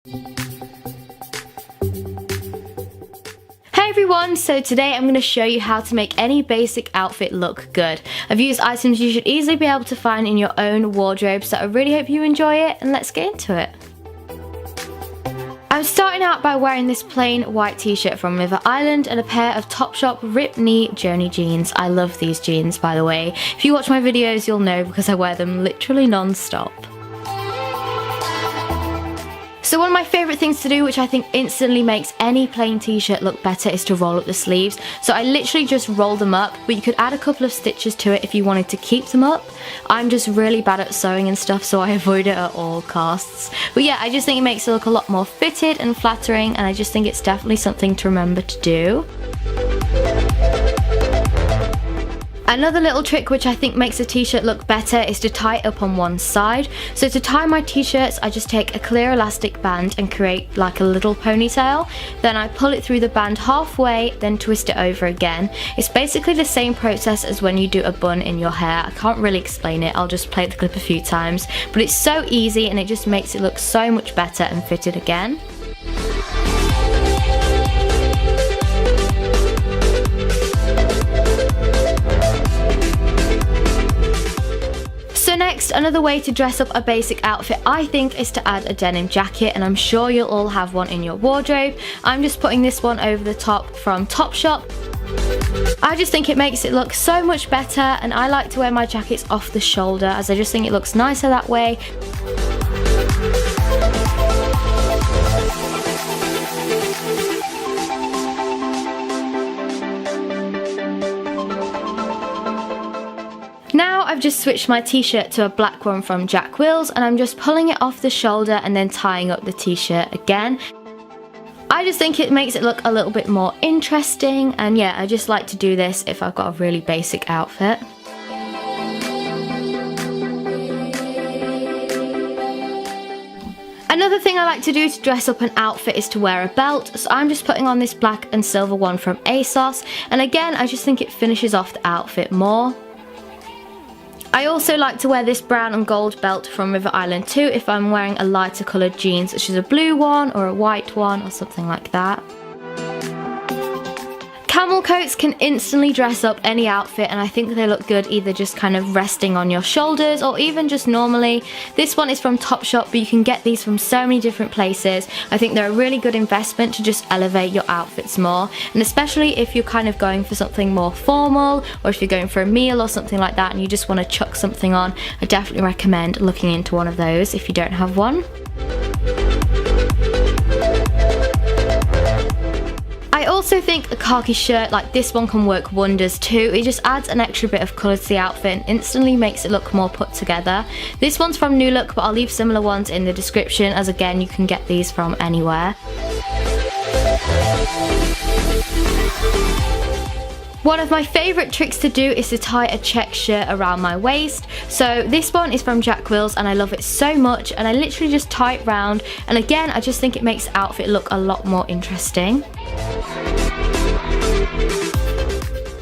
Hey everyone, so today I'm going to show you how to make any basic outfit look good. I've used items you should easily be able to find in your own wardrobe, so I really hope you enjoy it, and let's get into it. I'm starting out by wearing this plain white t-shirt from River Island and a pair of Topshop ripped knee Journey jeans. I love these jeans, by the way. If you watch my videos you'll know because I wear them literally non-stop. So one of my favourite things to do, which I think instantly makes any plain t-shirt look better, is to roll up the sleeves. So I literally just roll them up, but you could add a couple of stitches to it if you wanted to keep them up. I'm just really bad at sewing and stuff, so I avoid it at all costs. But yeah, I just think it makes it look a lot more fitted and flattering, and I just think it's definitely something to remember to do. Another little trick which I think makes a t-shirt look better is to tie it up on one side. So to tie my t-shirts, I just take a clear elastic band and create like a little ponytail. Then I pull it through the band halfway, then twist it over again. It's basically the same process as when you do a bun in your hair. I can't really explain it, I'll just play the clip a few times. But it's so easy and it just makes it look so much better and fitted again. So next, another way to dress up a basic outfit I think is to add a denim jacket, and I'm sure you'll all have one in your wardrobe. I'm just putting this one over the top from Topshop. I just think it makes it look so much better, and I like to wear my jackets off the shoulder as I just think it looks nicer that way. Now I've just switched my t-shirt to a black one from Jack Wills, and I'm just pulling it off the shoulder and then tying up the t-shirt again. I just think it makes it look a little bit more interesting, and yeah, I just like to do this if I've got a really basic outfit. Another thing I like to do to dress up an outfit is to wear a belt, so I'm just putting on this black and silver one from ASOS, and again I just think it finishes off the outfit more. I also like to wear this brown and gold belt from River Island too if I'm wearing a lighter coloured jean, such as a blue one or a white one or something like that. Camel coats can instantly dress up any outfit, and I think they look good either just kind of resting on your shoulders or even just normally. This one is from Topshop, but you can get these from so many different places. I think they're a really good investment to just elevate your outfits more, and especially if you're kind of going for something more formal, or if you're going for a meal or something like that and you just want to chuck something on, I definitely recommend looking into one of those if you don't have one. I also think a khaki shirt like this one can work wonders too. It just adds an extra bit of colour to the outfit and instantly makes it look more put together. This one's from New Look, but I'll leave similar ones in the description, as again you can get these from anywhere. One of my favourite tricks to do is to tie a check shirt around my waist. So this one is from Jack Wills and I love it so much, and I literally just tie it round, and again I just think it makes the outfit look a lot more interesting.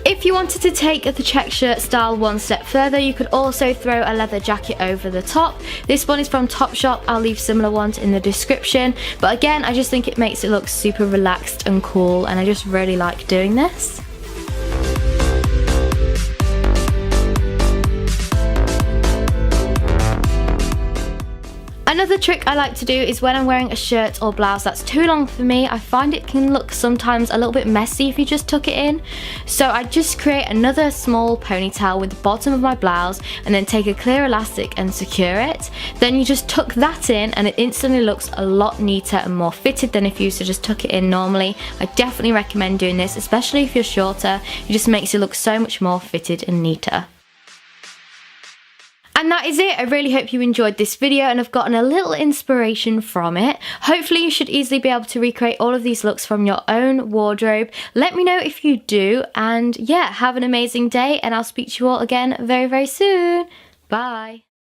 If you wanted to take the check shirt style one step further, you could also throw a leather jacket over the top. This one is from Topshop, I'll leave similar ones in the description, but again I just think it makes it look super relaxed and cool, and I just really like doing this. Another trick I like to do is when I'm wearing a shirt or blouse that's too long for me, I find it can look sometimes a little bit messy if you just tuck it in. So I just create another small ponytail with the bottom of my blouse and then take a clear elastic and secure it. Then you just tuck that in and it instantly looks a lot neater and more fitted than if you used to just tuck it in normally. I definitely recommend doing this, especially if you're shorter. It just makes it look so much more fitted and neater. And that is it. I really hope you enjoyed this video and have gotten a little inspiration from it. Hopefully you should easily be able to recreate all of these looks from your own wardrobe. Let me know if you do, and yeah, have an amazing day, and I'll speak to you all again very, very soon. Bye.